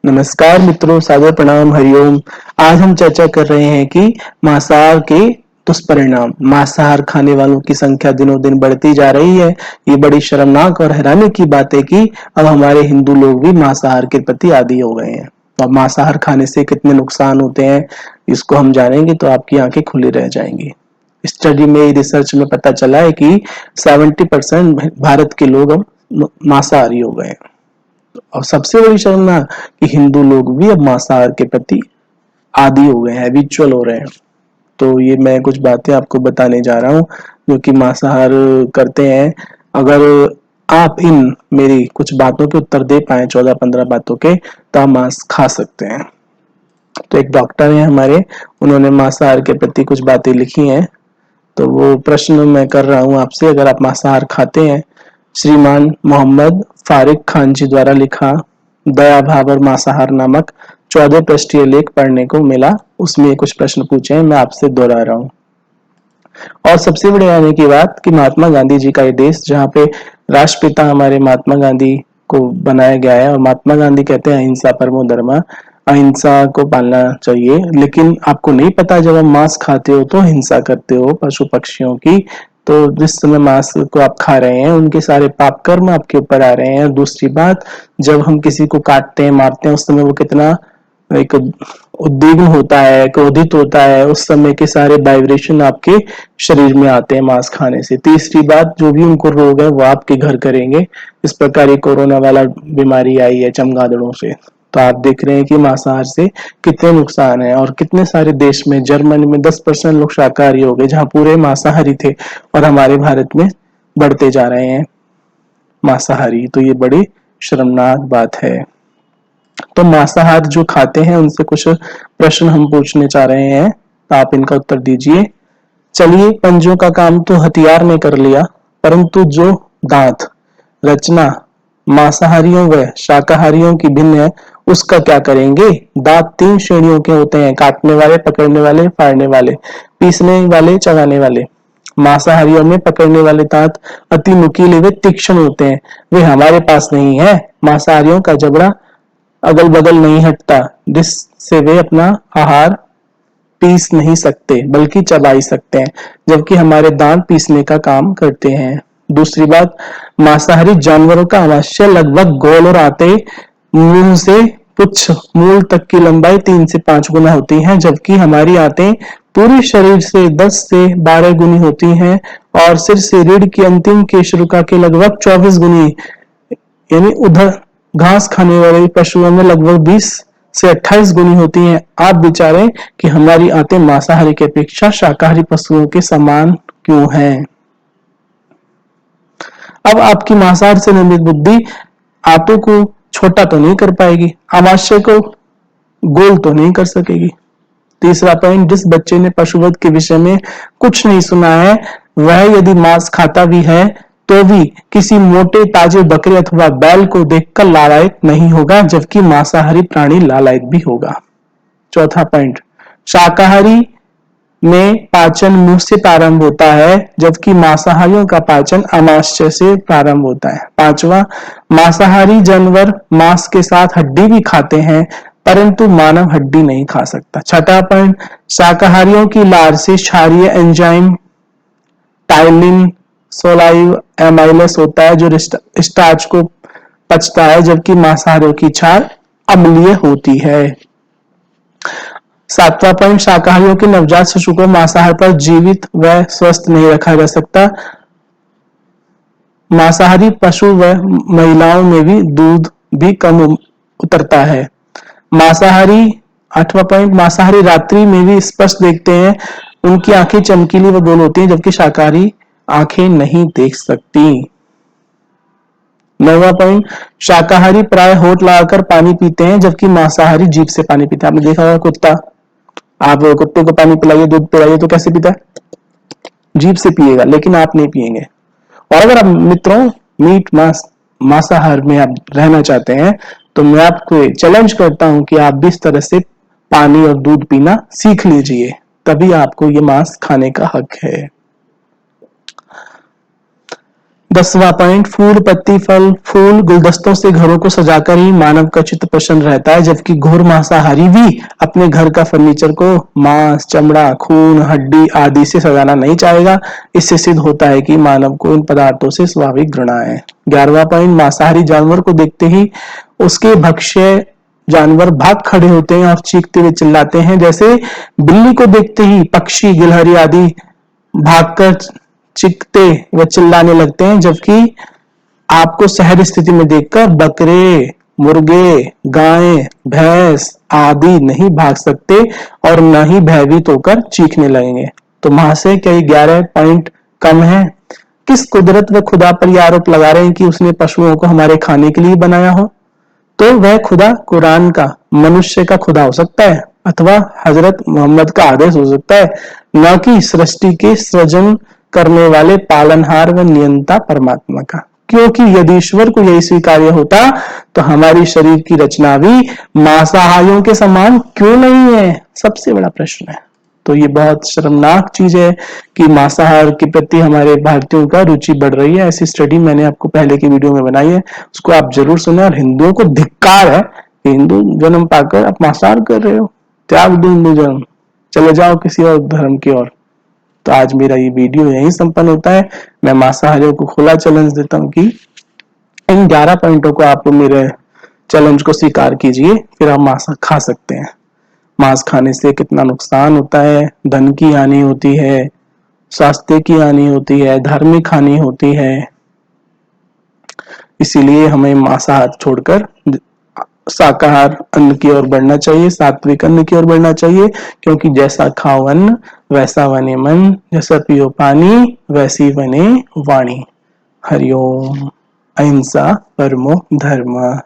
नमस्कार मित्रों, सादर प्रणाम, हरिओम। आज हम चर्चा कर रहे हैं कि मांसाहार के दुष्परिणाम। मांसाहार खाने वालों की संख्या दिनों दिन बढ़ती जा रही है। ये बड़ी शर्मनाक और हैरानी की बात है कि अब हमारे हिंदू लोग भी मांसाहार के प्रति आदी हो गए हैं। तो अब मांसाहार खाने से कितने नुकसान होते हैं, इसको हम जानेंगे तो आपकी आंखें खुली रह जाएंगी। स्टडी में, रिसर्च में पता चला है कि 70% भारत के लोग अब मांसाहारी हो गए हैं। और सबसे बड़ी शर्मनाक कि हिंदू लोग भी अब मांसाहार के प्रति आदी हो गए हैं, हैबिचुअल हो रहे हैं। तो ये मैं कुछ बातें आपको बताने जा रहा हूँ जो कि मांसाहार करते हैं। अगर आप इन मेरी कुछ बातों के उत्तर दे पाए, 14-15 बातों के, तो आप मांस खा सकते हैं। तो एक डॉक्टर है हमारे, उन्होंने मांसाहार के प्रति कुछ बातें लिखी हैं। तो वो प्रश्न मैं कर रहा हूँ आपसे, अगर आप मांसाहार खाते हैं। श्रीमान मोहम्मद फारिक खान जी द्वारा लिखा दया भाव और मांसाहार नामक 14 पृष्ठीय लेख पढ़ने को मिला। उसमें कुछ प्रश्न पूछे हैं, मैं आपसे दोहरा रहा हूँ। और सबसे बड़े आने की बात कि महात्मा गांधी जी का ये देश, जहाँ पे राष्ट्रपिता हमारे महात्मा गांधी को बनाया गया है, और महात्मा गांधी कहते हैं अहिंसा परमो धर्मः, अहिंसा को पालना चाहिए। लेकिन आपको नहीं पता, जब आप मांस खाते हो तो हिंसा करते हो पशु पक्षियों की। तो जिस समय मांस को आप खा रहे हैं, उनके सारे पाप कर्म आपके ऊपर आ रहे हैं। दूसरी बात, जब हम किसी को काटते हैं, मारते हैं, उस समय वो कितना एक उद्विग्न होता है, क्रोधित होता है। उस समय के सारे वाइब्रेशन आपके शरीर में आते हैं मांस खाने से। तीसरी बात, जो भी उनको रोग है वो आपके घर करेंगे। इस प्रकार ये कोरोना वाला बीमारी आई है चमगादड़ों से। तो आप देख रहे हैं कि मांसाहार से कितने नुकसान है। और कितने सारे देश में, जर्मनी में 10% लोग शाकाहारी हो गए, जहां पूरे मांसाहारी थे। और हमारे भारत में बढ़ते जा रहे हैं मांसाहारी। तो ये बड़ी शर्मनाक बात है। तो मांसाहार जो खाते हैं उनसे कुछ प्रश्न हम पूछने चाह रहे हैं, तो आप इनका उत्तर दीजिए। चलिए, पंजों का काम तो हथियार ने कर लिया, परंतु जो दांत रचना मांसाहारियों व शाकाहारियों की भिन्न है, उसका क्या करेंगे। दांत 3 श्रेणियों के होते हैं: काटने वाले, पकड़ने वाले, फाड़ने वाले, पीसने वाले, चबाने वाले। मांसाहारियों में पकड़ने वाले दांत अति नुकीले व तीक्ष्ण होते हैं। वे हमारे पास नहीं है। मांसाहारियों का जबड़ा अगल बगल नहीं हटता, जिससे वे अपना आहार पीस नहीं सकते, बल्कि चबा ही सकते हैं, जबकि हमारे दांत पीसने का काम करते हैं। दूसरी बात, मांसाहारी जानवरों का आमाशय लगभग गोल और आते मुंह से पुच्छ मूल तक की लंबाई 3 से 5 गुना होती है, जबकि हमारी आंतें पूरे शरीर से 10 से 12 गुनी होती हैं, और सिर से रीढ़ की अंतिम केशरुका के लगभग 24 गुनी, यानी उधर घास खाने वाले पशुओं में लगभग 20 से 28 गुनी होती हैं। आप विचारें कि हमारी आंतें मांसाहारी की अपेक्षा शाकाहारी पशुओं के समान क्यों हैं। अब आपकी मांसाहार से निर्मित बुद्धि आंतों को छोटा तो नहीं कर पाएगी, आमाशय को गोल तो नहीं कर सकेगी। तीसरा पॉइंट, जिस बच्चे ने पशुवध के विषय में कुछ नहीं सुना है, वह यदि मांस खाता भी है तो भी किसी मोटे ताजे बकरे अथवा बैल को देखकर लालायित नहीं होगा, जबकि मांसाहारी प्राणी लालायित भी होगा। चौथा पॉइंट, शाकाहारी में पाचन मुंह से प्रारंभ होता है, जबकि मांसाहारियों का पाचन आमाशय से प्रारंभ होता है। पांचवा, मांसाहारी जानवर मांस के साथ हड्डी भी खाते हैं, परंतु मानव हड्डी नहीं खा सकता। छठा पॉइंट, शाकाहारियों की लार से क्षारीय एंजाइम टाइलिन सोलाइव एमाइलस होता है, जो स्टार्च को पचता है, जबकि मांसाहारियों की क्षार अम्लीय होती है। सातवां पॉइंट, शाकाहारियों के नवजात शिशु को मांसाहार पर जीवित व स्वस्थ नहीं रखा जा सकता। मांसाहारी पशु व महिलाओं में भी दूध भी कम उतरता है। मांसाहारी, आठवां पॉइंट, मांसाहारी रात्रि में भी स्पष्ट देखते हैं, उनकी आंखें चमकीली व गोल होती हैं, जबकि शाकाहारी आंखें नहीं देख सकती। नौवां पॉइंट, शाकाहारी प्राय होठ लगाकर पानी पीते हैं, जबकि मांसाहारी जीभ से पानी पीते हैं। आपने देखा होगा कुत्ता, आप कुत्ते को पानी पिलाइए, दूध पिलाइए तो कैसे पीता है, जीभ से पिएगा, लेकिन आप नहीं पिएंगे। और अगर आप मित्रों मीट मांसाहार में आप रहना चाहते हैं, तो मैं आपको चैलेंज करता हूं कि आप भी इस तरह से पानी और दूध पीना सीख लीजिए, तभी आपको ये मांस खाने का हक है। 10वां पॉइंट, फूल, पत्ती, फल, फूल, गुलदस्तों से घरों को सजाकर ही मानव का चित्त प्रसन्न रहता है, जबकि घोर मांसाहारी भी अपने घर का फर्नीचर को मांस, चमड़ा, खून, हड्डी आदि से सजाना नहीं चाहेगा। इससे सिद्ध होता है कि मानव को इन पदार्थों से स्वाभाविक घृणा है। 11वां पॉइंट, मांसाहारी जानवर को देखते ही उसके भक्ष्य जानवर भाग खड़े होते हैं और चीखते हुए चिल्लाते हैं, जैसे बिल्ली को देखते ही पक्षी, गिलहरी आदि भागकर चीखते व चिल्लाने लगते हैं, जबकि आपको सहज स्थिति में देखकर बकरे, मुर्गे, गायें, भैंस आदि नहीं भाग सकते और न ही भयभीत होकर चीखने लगेंगे। तो महाशय, क्या ये 11 पॉइंट कम है? किस कुदरत व खुदा पर यह आरोप लगा रहे हैं कि उसने पशुओं को हमारे खाने के लिए बनाया हो? तो वह खुदा कुरान का, मनुष्य का खुदा हो सकता है अथवा हजरत मोहम्मद का आदेश हो सकता है, न कि सृष्टि के सृजन करने वाले पालनहार व नियंता परमात्मा का। क्योंकि यदि ईश्वर को यही स्वीकार्य होता तो हमारी शरीर की रचना भी मांसाहारियों के समान क्यों नहीं है? सबसे बड़ा प्रश्न है। तो ये बहुत शर्मनाक चीज है कि मांसाहार के प्रति हमारे भारतीयों का रुचि बढ़ रही है। ऐसी स्टडी मैंने आपको पहले की वीडियो में बनाई है, उसको आप जरूर सुने। और हिंदुओं को धिक्कार है कि हिंदू जन्म पाकर आप मांसाहार कर रहे हो, त्याग दो हिंदू जन्म, चले जाओ किसी और धर्म की ओर। तो आज मेरा ये वीडियो यही संपन्न होता है। मैं मांसाहारियों को खुला चैलेंज देता हूँ कि इन 11 पॉइंटों को आप मेरे चैलेंज को स्वीकार कीजिए, फिर आप मांस खा सकते हैं। मांस खाने से कितना नुकसान होता है, धन की हानि होती है, स्वास्थ्य की हानि होती है, धार्मिक हानि होती है। इसीलिए हमें मांसाहार छोड़कर शाकाहार अन्न की ओर बढ़ना चाहिए, सात्विक अन्न की ओर बढ़ना चाहिए, क्योंकि जैसा खाओ अन्न वैसा बने मन, जैसा पियो पानी वैसी बने वाणी। हरिओम। अहिंसा परमो धर्म।